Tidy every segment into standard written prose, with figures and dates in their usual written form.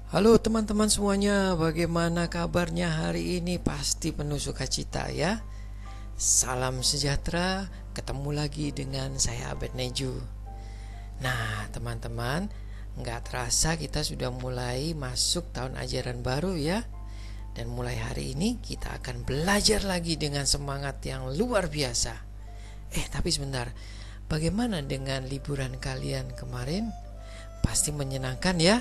Halo teman-teman semuanya, bagaimana kabarnya hari ini? Pasti penuh sukacita ya. Salam sejahtera, ketemu lagi dengan saya Abed Neju. Nah teman-teman, nggak terasa kita sudah mulai masuk tahun ajaran baru ya. Dan mulai hari ini kita akan belajar lagi dengan semangat yang luar biasa. Tapi sebentar, bagaimana dengan liburan kalian kemarin? Pasti menyenangkan ya?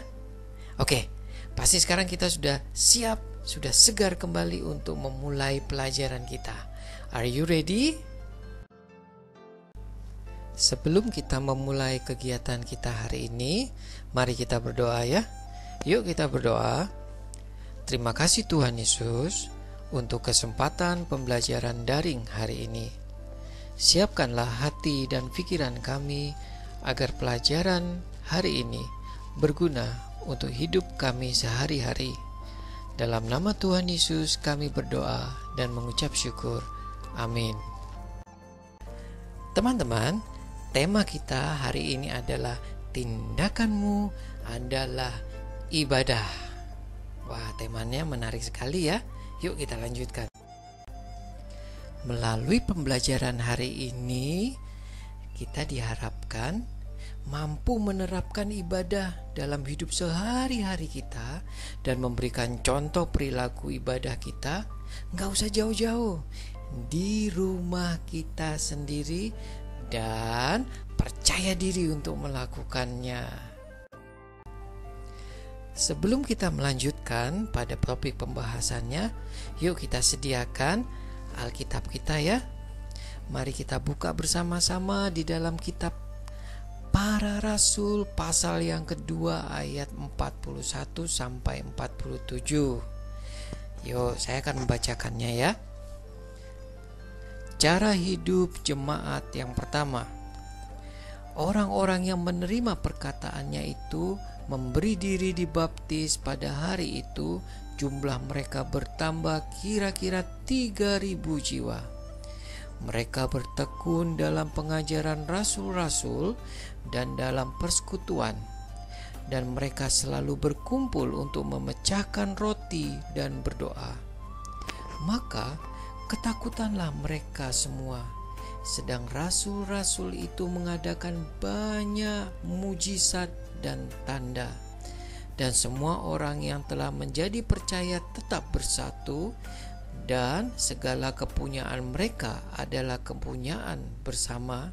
Oke, pasti sekarang kita sudah siap, sudah segar kembali untuk memulai pelajaran kita. Are you ready? Sebelum kita memulai kegiatan kita hari ini, mari kita berdoa ya. Yuk kita berdoa. Terima kasih Tuhan Yesus untuk kesempatan pembelajaran daring hari ini. Siapkanlah hati dan pikiran kami agar pelajaran hari ini berguna untuk hidup kami sehari-hari. Dalam nama Tuhan Yesus kami berdoa dan mengucap syukur. Amin. Teman-teman, tema kita hari ini adalah tindakanmu adalah ibadah. Wah, temanya menarik sekali ya. Yuk kita lanjutkan. Melalui pembelajaran hari ini, kita diharapkan mampu menerapkan ibadah dalam hidup sehari-hari kita dan memberikan contoh perilaku ibadah kita. Nggak usah jauh-jauh, di rumah kita sendiri, dan percaya diri untuk melakukannya. Sebelum kita melanjutkan pada topik pembahasannya, yuk kita sediakan Alkitab kita ya. Mari kita buka bersama-sama di dalam kitab Para Rasul pasal yang kedua ayat 41 sampai 47. Yuk, saya akan membacakannya ya. Cara hidup jemaat yang pertama. Orang-orang yang menerima perkataannya itu memberi diri dibaptis. Pada hari itu jumlah mereka bertambah kira-kira 3.000 jiwa. Mereka bertekun dalam pengajaran rasul-rasul dan dalam persekutuan, dan mereka selalu berkumpul untuk memecahkan roti dan berdoa. Maka ketakutanlah mereka semua, sedang rasul-rasul itu mengadakan banyak mujizat dan tanda. Dan semua orang yang telah menjadi percaya tetap bersatu, dan segala kepunyaan mereka adalah kepunyaan bersama.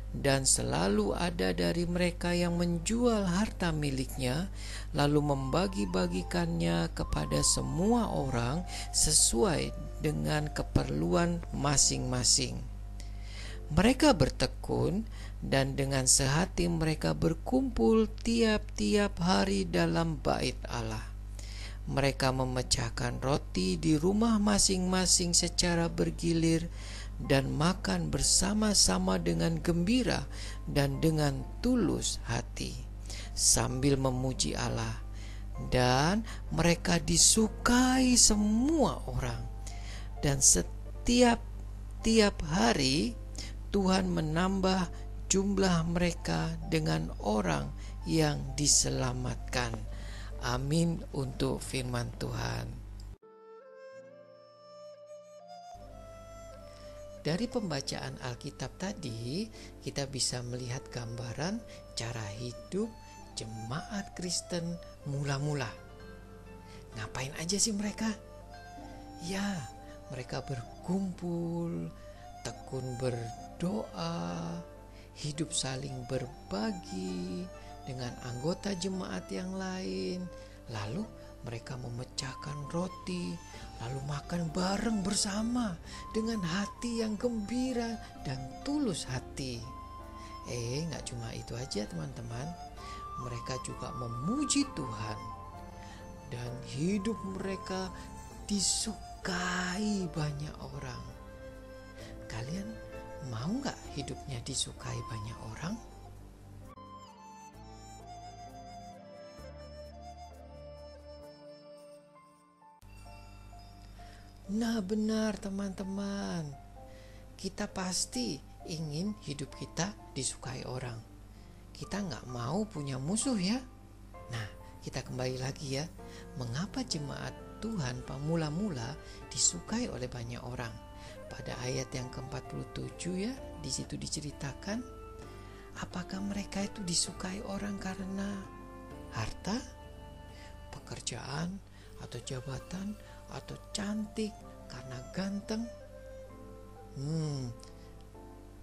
Dan selalu ada dari mereka yang menjual harta miliknya, lalu membagi-bagikannya kepada semua orang sesuai dengan keperluan masing-masing. Mereka bertekun dan dengan sehati mereka berkumpul tiap-tiap hari dalam bait Allah. Mereka memecahkan roti di rumah masing-masing secara bergilir dan makan bersama-sama dengan gembira dan dengan tulus hati, sambil memuji Allah. Dan mereka disukai semua orang. Dan setiap hari Tuhan menambah jumlah mereka dengan orang yang diselamatkan. Amin untuk firman Tuhan. Dari pembacaan Alkitab tadi, kita bisa melihat gambaran cara hidup jemaat Kristen mula-mula. Ngapain aja sih mereka? Ya, mereka berkumpul, tekun berdoa, hidup saling berbagi dengan anggota jemaat yang lain. Lalu mereka memecahkan roti, lalu makan bareng bersama dengan hati yang gembira dan tulus hati. Gak cuma itu aja teman-teman, mereka juga memuji Tuhan, dan hidup mereka disukai banyak orang. Kalian mau gak hidupnya disukai banyak orang? Nah benar teman-teman, kita pasti ingin hidup kita disukai orang. Kita gak mau punya musuh ya. Nah kita kembali lagi ya. Mengapa jemaat Tuhan mula-mula disukai oleh banyak orang? Pada ayat yang ke-47 ya, di situ diceritakan, apakah mereka itu disukai orang karena harta, pekerjaan, atau jabatan, atau cantik, karena ganteng?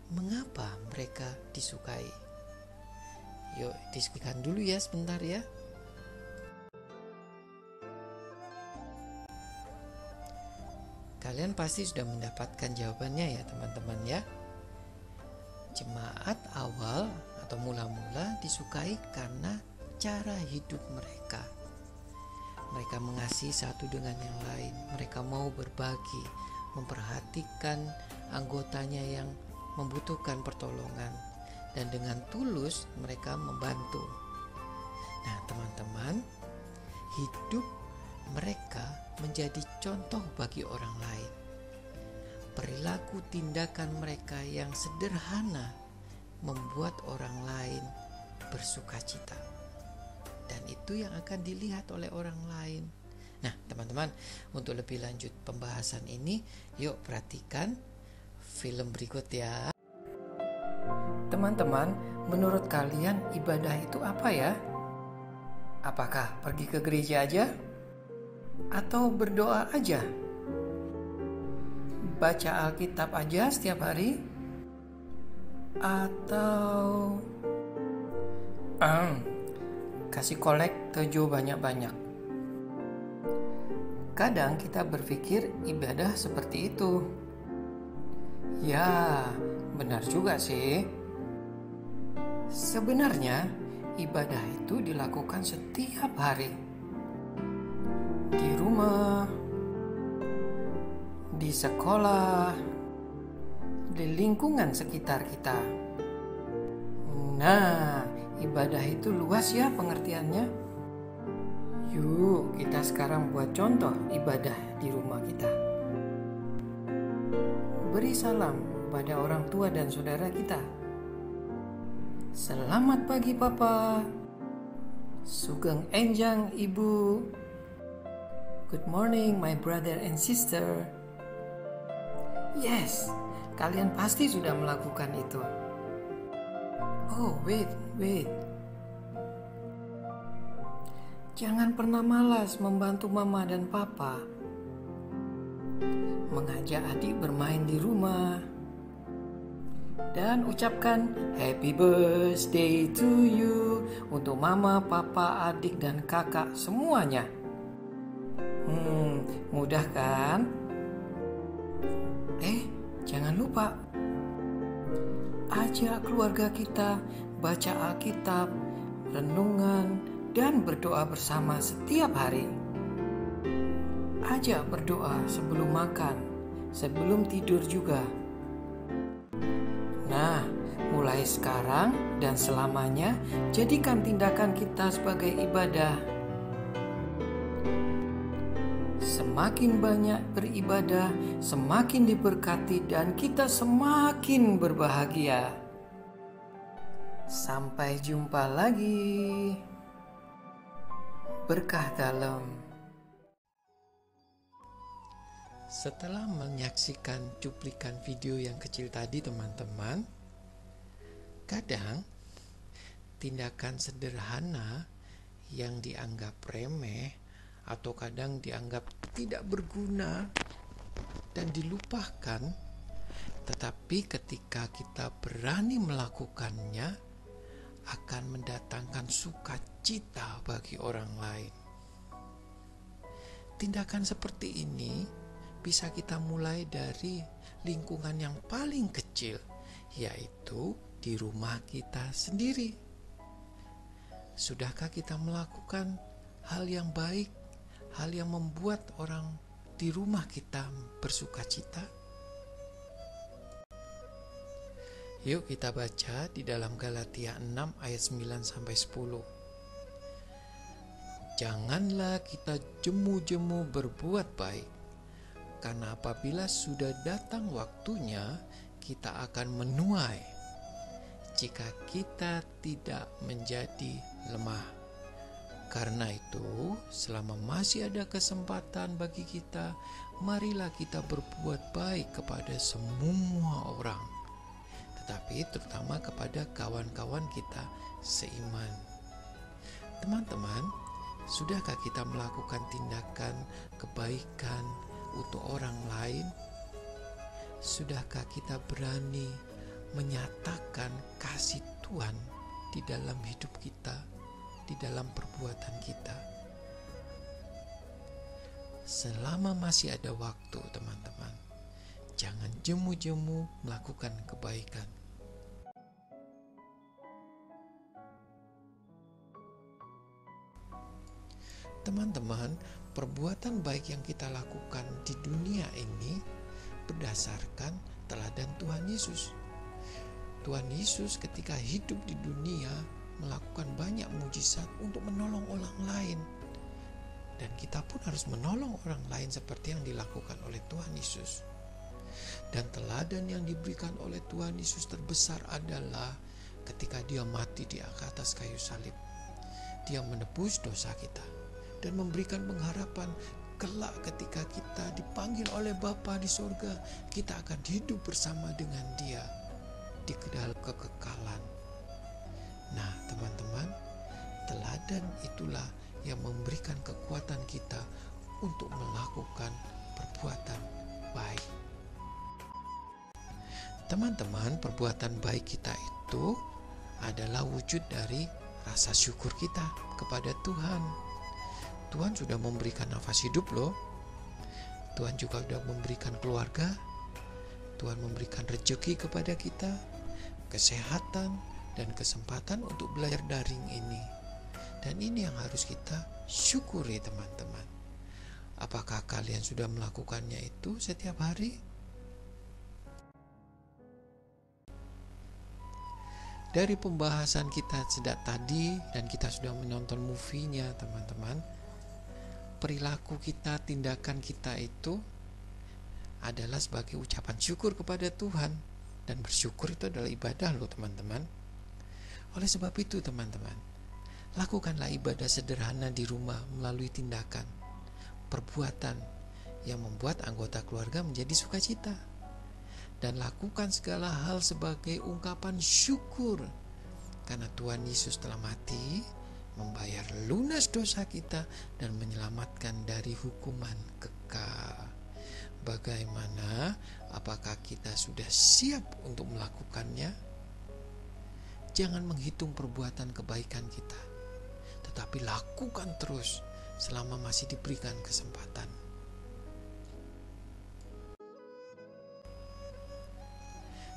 Mengapa mereka disukai? Yuk diskusikan dulu ya sebentar ya. Kalian pasti sudah mendapatkan jawabannya ya teman-teman ya. Jemaat awal atau mula-mula disukai karena cara hidup mereka. Mereka mengasihi satu dengan yang lain. Mereka mau berbagi, memperhatikan anggotanya yang membutuhkan pertolongan, dan dengan tulus mereka membantu. Nah teman-teman, hidup mereka menjadi contoh bagi orang lain. Perilaku tindakan mereka yang sederhana membuat orang lain bersuka cita, dan itu yang akan dilihat oleh orang lain. Nah teman-teman, untuk lebih lanjut pembahasan ini, yuk perhatikan film berikut ya. Teman-teman, menurut kalian ibadah itu apa ya? Apakah pergi ke gereja aja? Atau berdoa aja? Baca Alkitab aja setiap hari? Atau kasih kolek tejo banyak-banyak? Kadang kita berpikir ibadah seperti itu. Ya, benar juga sih. Sebenarnya ibadah itu dilakukan setiap hari. Di rumah, di sekolah, di lingkungan sekitar kita. Nah, ibadah itu luas ya pengertiannya. Yuk, kita sekarang buat contoh ibadah di rumah kita. Beri salam pada orang tua dan saudara kita. Selamat pagi Papa. Sugeng enjang Ibu. Good morning my brother and sister. Yes, kalian pasti sudah melakukan itu. Oh, wait. Jangan pernah malas membantu mama dan papa. Mengajak adik bermain di rumah. Dan ucapkan happy birthday to you untuk mama, papa, adik, dan kakak semuanya. Mudah kan? Jangan lupa ajak keluarga kita baca Alkitab, renungan, dan berdoa bersama setiap hari. Ajak berdoa sebelum makan, sebelum tidur juga. Nah, mulai sekarang dan selamanya, jadikan tindakan kita sebagai ibadah. Semakin banyak beribadah, semakin diberkati dan kita semakin berbahagia. Sampai jumpa lagi. Berkah dalam. Setelah menyaksikan cuplikan video yang kecil tadi teman-teman, kadang tindakan sederhana yang dianggap remeh atau kadang dianggap tidak berguna dan dilupakan, tetapi ketika kita berani melakukannya akan mendatangkan sukacita bagi orang lain. Tindakan seperti ini bisa kita mulai dari lingkungan yang paling kecil, yaitu di rumah kita sendiri. Sudahkah kita melakukan hal yang baik, hal yang membuat orang di rumah kita bersukacita? Yuk kita baca di dalam Galatia 6 ayat 9-10. Janganlah kita jemu-jemu berbuat baik, karena apabila sudah datang waktunya, kita akan menuai jika kita tidak menjadi lemah. Karena itu, selama masih ada kesempatan bagi kita, marilah kita berbuat baik kepada semua orang, tetapi terutama kepada kawan-kawan kita seiman. Teman-teman, sudahkah kita melakukan tindakan kebaikan untuk orang lain? Sudahkah kita berani menyatakan kasih Tuhan di dalam hidup kita, di dalam perbuatan kita? Selama masih ada waktu, teman-teman, jangan jemu-jemu melakukan kebaikan. Teman-teman, perbuatan baik yang kita lakukan di dunia ini berdasarkan teladan Tuhan Yesus. Tuhan Yesus ketika hidup di dunia melakukan banyak mujizat untuk menolong orang lain. Dan kita pun harus menolong orang lain seperti yang dilakukan oleh Tuhan Yesus. Dan teladan yang diberikan oleh Tuhan Yesus terbesar adalah ketika dia mati di atas kayu salib. Dia menebus dosa kita dan memberikan pengharapan kelak ketika kita dipanggil oleh Bapa di surga, kita akan hidup bersama dengan Dia di dalam kekekalan. Nah, teman-teman, teladan itulah yang memberikan kekuatan kita untuk melakukan perbuatan baik. Teman-teman, perbuatan baik kita itu adalah wujud dari rasa syukur kita kepada Tuhan. Tuhan sudah memberikan nafas hidup loh. Tuhan juga sudah memberikan keluarga. Tuhan memberikan rezeki kepada kita, kesehatan, dan kesempatan untuk belajar daring ini. Dan ini yang harus kita syukuri, teman-teman. Apakah kalian sudah melakukannya itu setiap hari? Dari pembahasan kita sejak tadi dan kita sudah menonton movie-nya, teman-teman, perilaku kita, tindakan kita itu adalah sebagai ucapan syukur kepada Tuhan. Dan bersyukur itu adalah ibadah loh, teman-teman. Oleh sebab itu, teman-teman, lakukanlah ibadah sederhana di rumah melalui tindakan, perbuatan yang membuat anggota keluarga menjadi sukacita. Dan lakukan segala hal sebagai ungkapan syukur karena Tuhan Yesus telah mati, membayar lunas dosa kita, dan menyelamatkan dari hukuman kekal. Bagaimana? Apakah kita sudah siap untuk melakukannya? Jangan menghitung perbuatan kebaikan kita, tetapi lakukan terus selama masih diberikan kesempatan.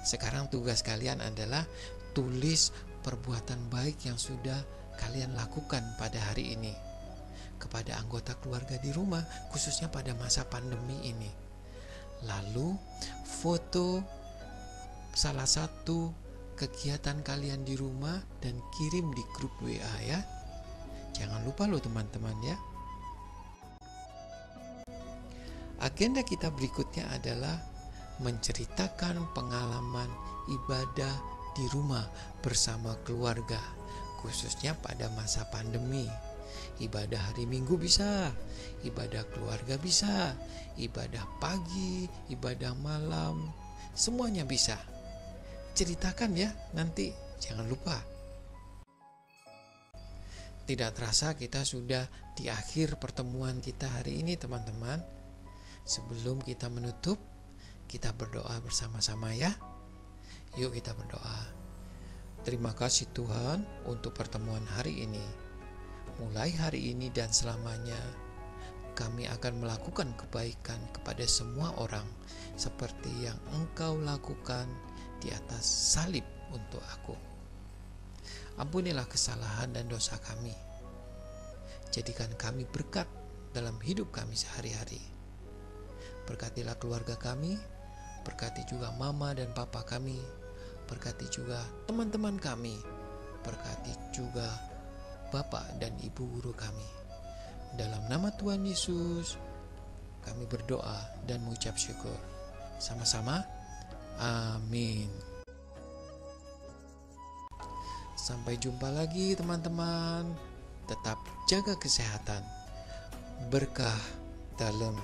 Sekarang tugas kalian adalah tulis perbuatan baik yang sudah kalian lakukan pada hari ini kepada anggota keluarga di rumah, khususnya pada masa pandemi ini. Lalu foto salah satu kegiatan kalian di rumah dan kirim di grup WA ya. Jangan lupa loh, teman-teman ya. Agenda kita berikutnya adalah menceritakan pengalaman ibadah di rumah bersama keluarga, khususnya pada masa pandemi. Ibadah hari Minggu bisa, ibadah keluarga bisa, ibadah pagi, ibadah malam, semuanya bisa. Ceritakan ya nanti, jangan lupa. Tidak terasa kita sudah di akhir pertemuan kita hari ini, teman-teman. Sebelum kita menutup, kita berdoa bersama-sama ya. Yuk kita berdoa. Terima kasih Tuhan untuk pertemuan hari ini. Mulai hari ini dan selamanya, kami akan melakukan kebaikan kepada semua orang seperti yang Engkau lakukan di atas salib untuk aku. Ampunilah kesalahan dan dosa kami. Jadikan kami berkat dalam hidup kami sehari-hari. Berkatilah keluarga kami, berkati juga mama dan papa kami, berkati juga teman-teman kami, berkati juga bapak dan ibu guru kami. Dalam nama Tuhan Yesus, kami berdoa dan mengucap syukur. Sama-sama, amin. Sampai jumpa lagi teman-teman. tetap jaga kesehatan. Berkah dalam